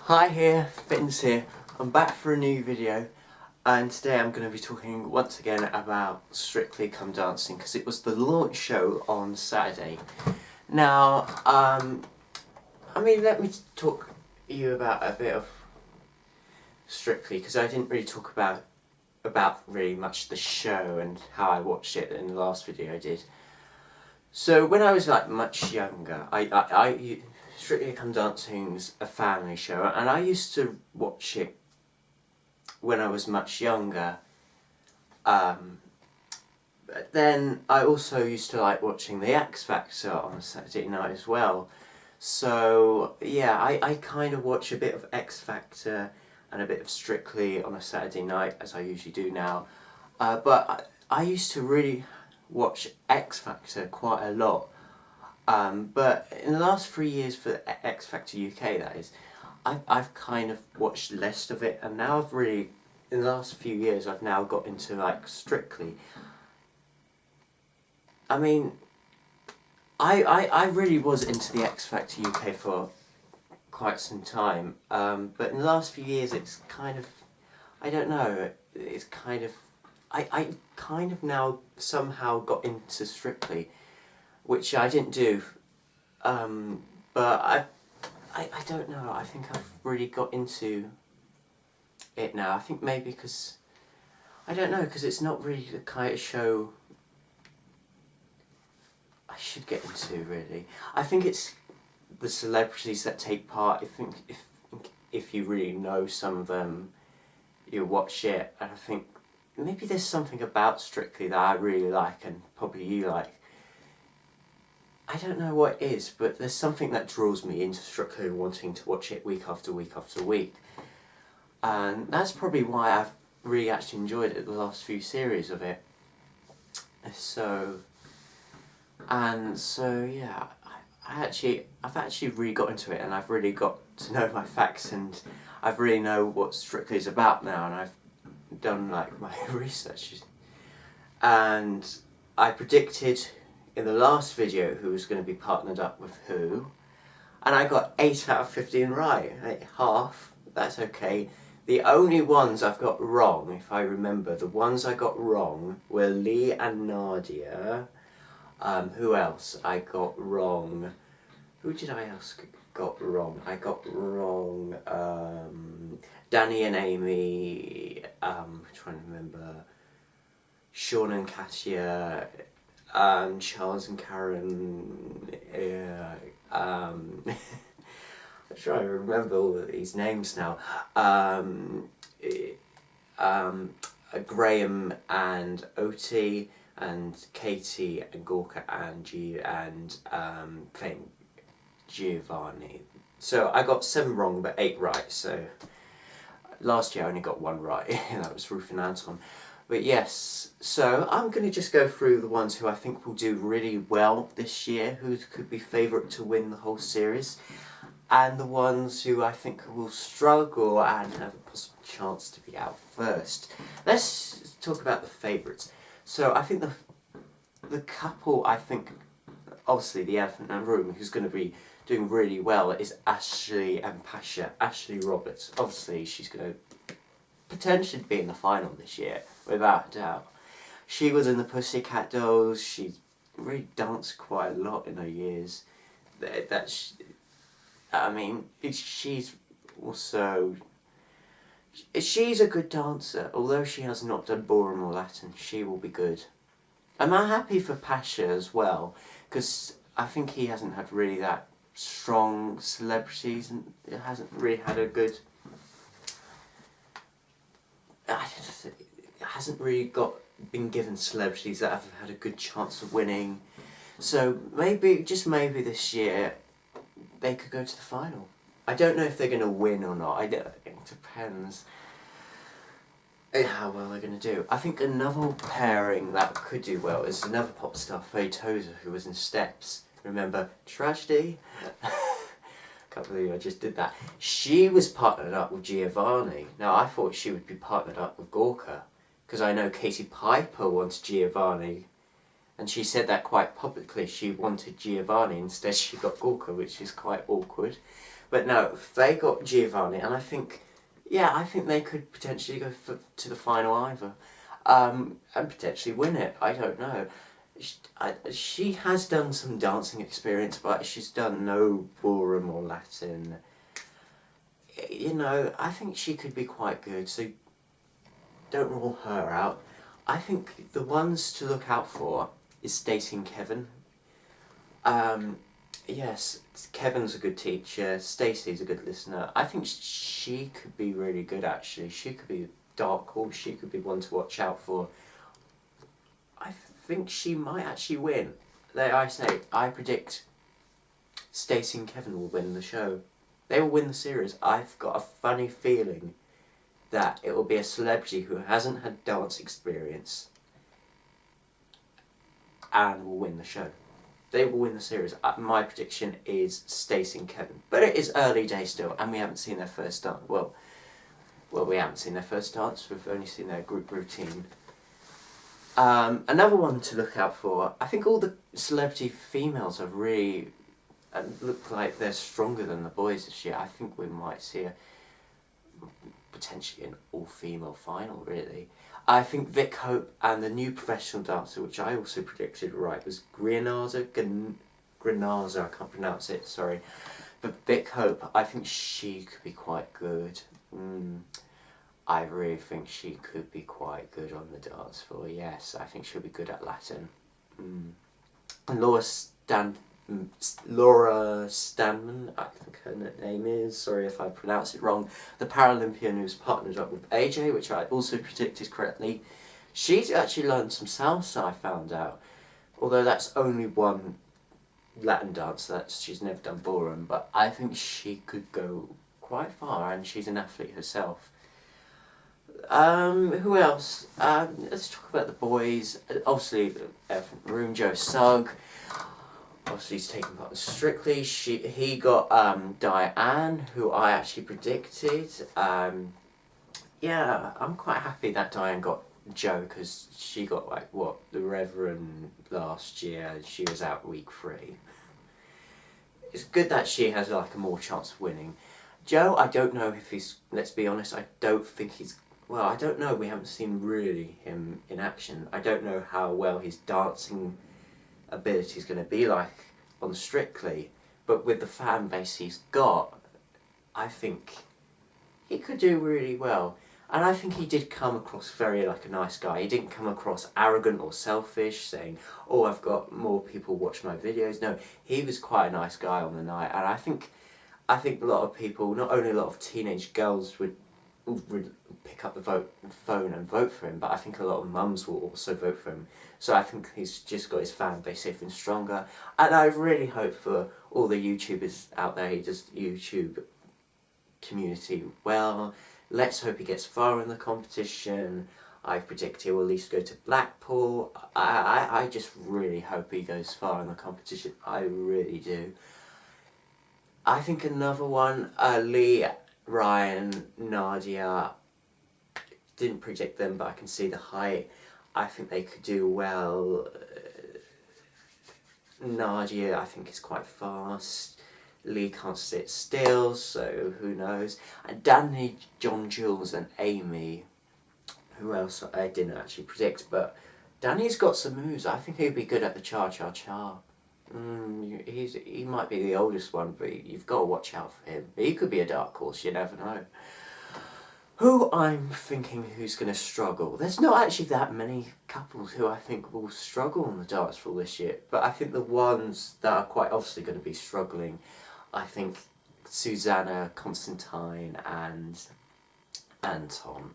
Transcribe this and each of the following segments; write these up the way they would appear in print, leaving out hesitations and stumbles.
Hi here, Fittins here. I'm back for a new video, and today I'm going to be talking once again about Strictly Come Dancing because it was the launch show on Saturday. Now, let me talk to you about a bit of Strictly because I didn't really talk about really much the show and how I watched it in the last video I did. So when I was much younger, I Strictly Come Dancing's a family show, and I used to watch it when I was much younger. But then I also used to like watching the X Factor on a Saturday night as well. So yeah, I kind of watch a bit of X Factor and a bit of Strictly on a Saturday night, as I usually do now. But I used to really watch X Factor quite a lot. But in the last 3 years for X Factor UK, that is, I've kind of watched less of it, and now I've really, in the last few years, I've now got into Strictly. I mean, I really was into the X Factor UK for quite some time, but in the last few years it's kind of, I don't know, it's kind of, I kind of now somehow got into Strictly, which I didn't do, but I don't know, I think I've really got into it now. I think maybe because, I don't know, because it's not really the kind of show I should get into, really. I think it's the celebrities that take part. I think if you really know some of them, you'll watch it, and I think maybe there's something about Strictly that I really like, and probably you like. I don't know what it is, but there's something that draws me into Strictly, wanting to watch it week after week after week. And that's probably why I've really actually enjoyed it, the last few series of it. So yeah, I've actually really got into it, and I've really got to know my facts, and I've really know what Strictly is about now, and I've done my research. And I predicted in the last video who was going to be partnered up with who, and I got 8 out of 15 right, half, that's okay. The only ones I've got wrong, if I remember, the ones I got wrong were Lee and Nadia. Who else I got wrong? Who did I else got wrong? I got wrong Danny and Amy, I'm trying to remember, Sean and Katia, Charles and Karen, I'm trying to remember all of these names now. Graham and Oti, and Katie and Gorka and Giovanni. So I got 7 wrong but 8 right, so last year I only got 1 right, that was Ruth and Anton. But yes, so I'm going to just go through the ones who I think will do really well this year, who could be favourite to win the whole series, and the ones who I think will struggle and have a possible chance to be out first. Let's talk about the favourites. So I think the couple, I think, obviously the elephant in the room, who's going to be doing really well is Ashley and Pasha. Ashley Roberts, obviously she's going to potentially be in the final this year, without a doubt. She was in the Pussycat Dolls, she really danced quite a lot in her years. She's also, she's a good dancer, although she has not done ballroom or Latin, she will be good. And I'm happy for Pasha as well, because I think he hasn't had really that strong celebrities, and it hasn't really had a good, it hasn't really been given celebrities that have had a good chance of winning. So maybe, just maybe this year, they could go to the final. I don't know if they're going to win or not, it depends how well they're going to do. I think another pairing that could do well is another pop star, Faye Tozer, who was in Steps. Remember Tragedy? Can't believe I just did that. She was partnered up with Giovanni. Now I thought she would be partnered up with Gorka, because I know Katie Piper wants Giovanni, and she said that quite publicly. She wanted Giovanni, instead she got Gorka, which is quite awkward. But no, they got Giovanni, and I think, yeah, I think they could potentially go to the final either, and potentially win it. I don't know. She has done some dancing experience, but she's done no ballroom or Latin. You know, I think she could be quite good, so don't rule her out. I think the ones to look out for is Stacey and Kevin. Yes, Kevin's a good teacher, Stacey's a good listener. I think she could be really good actually. She could be a dark horse, she could be one to watch out for. I think she might actually win. There I say, I predict Stacey and Kevin will win the show. They will win the series. I've got a funny feeling that it will be a celebrity who hasn't had dance experience and will win the show. They will win the series. My prediction is Stacey and Kevin. But it is early days still, and we haven't seen their first dance. Well, we haven't seen their first dance. We've only seen their group routine. Another one to look out for. I think all the celebrity females are really look like they're stronger than the boys this year. I think we might see potentially an all-female final, really. I think Vic Hope and the new professional dancer, which I also predicted right, was Granaza, I can't pronounce it, sorry. But Vic Hope, I think she could be quite good. I really think she could be quite good on the dance floor, yes. I think she'll be good at Latin. And Laura Stanman, I think her name is, sorry if I pronounce it wrong, the Paralympian who's partnered up with AJ, which I also predicted correctly. She's actually learned some salsa, I found out, although that's only one Latin dance, she's never done ballroom, but I think she could go quite far, and she's an athlete herself. Who else? Let's talk about the boys. Obviously, Room Joe Sugg. Obviously, he's taken part in Strictly. He got Diane, who I actually predicted. Yeah, I'm quite happy that Diane got Joe, because she got, like, what, the Reverend last year. She was out week 3. It's good that she has, like, a more chance of winning. Joe, I don't know if he's, let's be honest, I don't think he's, well, I don't know, we haven't seen really him in action. I don't know how well his dancing ability is going to be like on Strictly, but with the fan base he's got, I think he could do really well. And I think he did come across very like a nice guy. He didn't come across arrogant or selfish, saying, oh, I've got more people watch my videos. No, he was quite a nice guy on the night, and I think a lot of people, not only a lot of teenage girls would pick up the phone and vote for him, but I think a lot of mums will also vote for him. So I think he's just got his fan base even stronger. And I really hope for all the YouTubers out there, he does YouTube community well. Let's hope he gets far in the competition. I predict he will at least go to Blackpool. I just really hope he goes far in the competition. I really do. I think another one, Lee, Ryan, Nadia, didn't predict them, but I can see the height. I think they could do well. Nadia, I think, is quite fast. Lee can't sit still, so who knows. And Danny, John Jules and Amy, who else I didn't actually predict, but Danny's got some moves. I think he'd be good at the cha-cha-cha. He might be the oldest one, but you've got to watch out for him. He could be a dark horse, you never know. Who I'm thinking who's going to struggle. There's not actually that many couples who I think will struggle on the dance floor this year, but I think the ones that are quite obviously going to be struggling, I think Susanna, Constantine and Anton.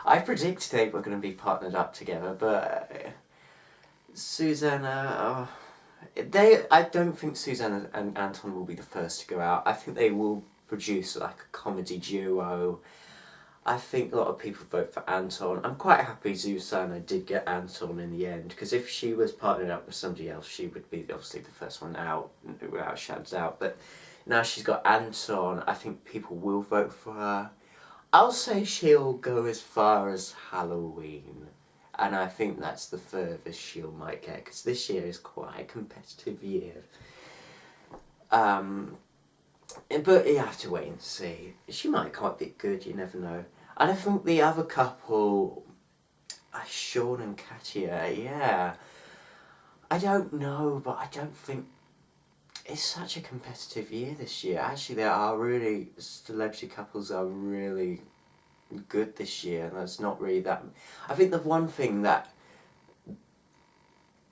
I predicted they were going to be partnered up together, but Susanna, I don't think Susanna and Anton will be the first to go out. I think they will produce like a comedy duo. I think a lot of people vote for Anton. I'm quite happy Susanna did get Anton in the end, because if she was partnered up with somebody else, she would be obviously the first one out, without shadows out. But now she's got Anton, I think people will vote for her. I'll say she'll go as far as Halloween, and I think that's the furthest she might get, because this year is quite a competitive year. But you have to wait and see. She might quite be good, you never know. And I think the other couple, Sean and Katia, yeah. I don't know, but I don't think it's such a competitive year this year. Actually, there are really, celebrity couples are really good this year, and there's not really that. I think the one thing that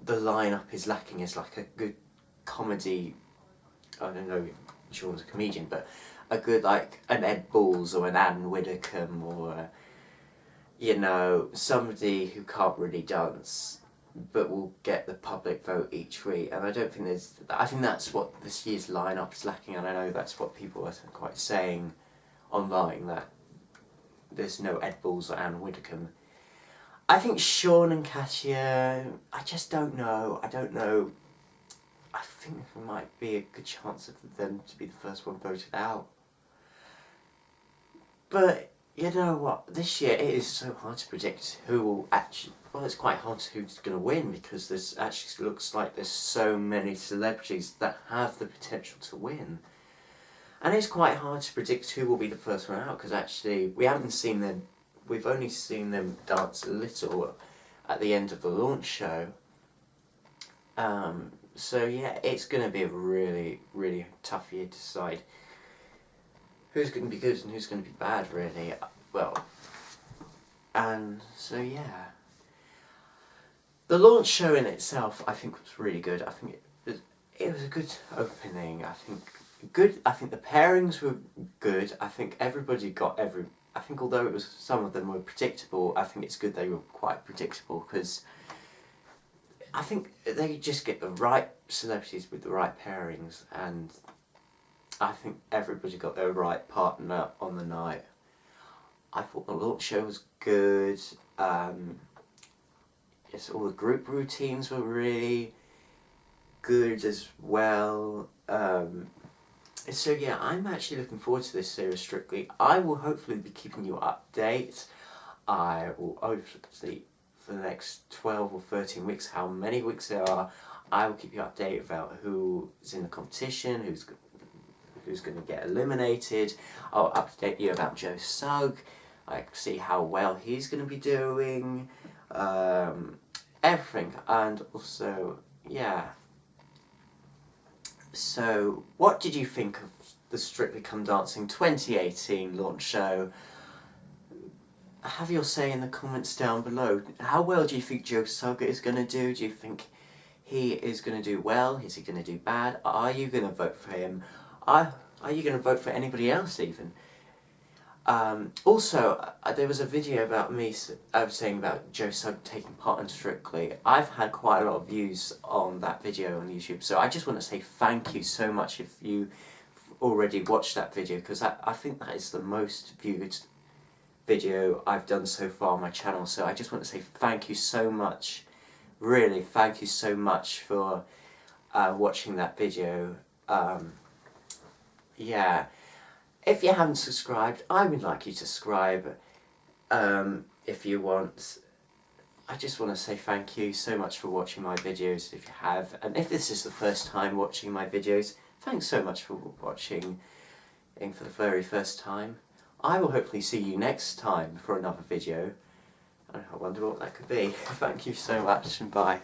the lineup is lacking is like a good comedy. I don't know, Sean's a comedian, but a good like an Ed Balls or an Anne Widdecombe or somebody who can't really dance but will get the public vote each week. And I don't think there's. I think that's what this year's lineup is lacking, and I know that's what people are quite saying online, that there's no Ed Balls or Anne Widdecombe. I think Sean and Katia, I just don't know. I don't know. I think there might be a good chance of them to be the first one voted out. But you know what? This year it is so hard to predict who will actually. Well, it's quite hard to who's going to win, because there's actually looks like there's so many celebrities that have the potential to win. And it's quite hard to predict who will be the first one out, because actually we haven't seen them. We've only seen them dance a little at the end of the launch show. So yeah, it's going to be a really, really tough year to decide who's going to be good and who's going to be bad, really. Well, and so yeah. The launch show in itself, I think, was really good. I think it was a good opening. I think the pairings were good. I think everybody got every. I think although it was some of them were predictable, I think it's good they were quite predictable, because I think they just get the right celebrities with the right pairings, and I think everybody got their right partner on the night. I thought the launch show was good. Yes, all the group routines were really good as well. So yeah, I'm actually looking forward to this series, Strictly. I will hopefully be keeping you updated. I will obviously, for the next 12 or 13 weeks, how many weeks there are, I will keep you updated about who is in the competition, who's going to get eliminated. I'll update you about Joe Sugg, like see how well he's going to be doing, everything, and also, yeah. So, what did you think of the Strictly Come Dancing 2018 launch show? Have your say in the comments down below. How well do you think Joe Sugg is going to do? Do you think he is going to do well? Is he going to do bad? Are you going to vote for him? Are you going to vote for anybody else even? Also, there was a video about me saying about Joe Sugg taking part in Strictly. I've had quite a lot of views on that video on YouTube, so I just want to say thank you so much if you already watched that video, because I think that is the most viewed video I've done so far on my channel. So I just want to say thank you so much, really thank you so much for watching that video. Yeah. If you haven't subscribed, I would like you to subscribe if you want. I just want to say thank you so much for watching my videos if you have. And if this is the first time watching my videos, thanks so much for watching for the very first time. I will hopefully see you next time for another video. I wonder what that could be. Thank you so much, and bye.